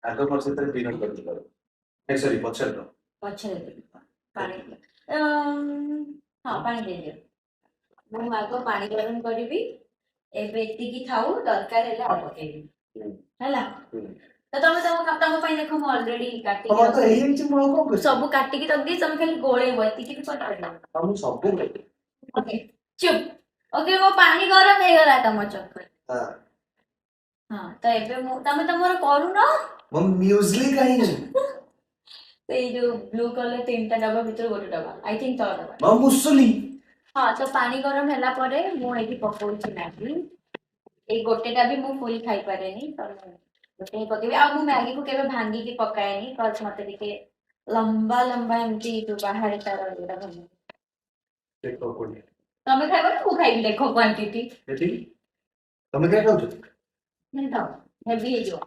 ଆଗ ପଛ ଭିତରେ ପିନଟ୍ କରିକି କର ଏ ସରି ପଛରେ ତ ପଛରେ ଦେବି ପାଣି ହଁ ପାଣି ଦେଇଦିଅ ମୁଁ ଆଗ ପାଣି ଗରମ କରିବି ଏବେ ଏତିକି ଥାଉ ଦରକାର ହେଲେ ଆଉ ପକେଇବି ହେଲା ତ ତମେ ତମ ପାଇଁ ଦେଖ ମୁଁ ଅଲରେଡି କାଟିକି ସବୁ କାଟିକି ରଖିଦେଇ ତମେ ଖାଲି ଗୋଳେଇବ ଏତିକି ବି କରିପାରିବ ମୁଁ ସବୁ ଓକେ ଚୁପ୍ ଓକେ ମୋ ପାଣି ଗରମ ହେଇଗଲା ତମ ଚକ୍କର ହଁ ତ ଏବେ ମୁଁ ତମେ ତମର କରୁନ ମୁଁ ମ୍ୟୁଜଲି କାହିଁ ସେଇ ଯୋଉ ବ୍ଲୁ କଲର ତିନିଟା ଡବା ଭିତରୁ ଗୋଟେ ଡବା ଆଇ थिंक ତଳ ଡବା ମୁଁ ମୁସୁଲି ହଁ ତ ପାଣି ଗରମ ହେଲା ପରେ ମୁଁ ଏଠି ପକଉଛି ମ୍ୟାଗି ଏଇ ଗୋଟେଟା ବି ମୁଁ ଫୁଲ ଖାଇପାରେନି ତ ଗୋଟେ ହିଁ ପକେଇବି ଆଉ ମୁଁ ମ୍ୟାଗିକୁ କେବେ ଭାଙ୍ଗିକି ପକାଏନି କଜ ମତେ ଟିକେ ଲମ୍ବା ଲମ୍ବା ଏମିତି ବାହାରେ ତାର ଏଇଟା ଭଲ ଦେଖ କୋଠି ତମେ ଖାଇବ ନା ମୁଁ ଖାଇବି ଦେଖ କ୍ୱାଣ୍ଟିଟି ଏଠି ତମେ କାଇଁ ଖାଉଛ ହେଭି ହେଇଯିବ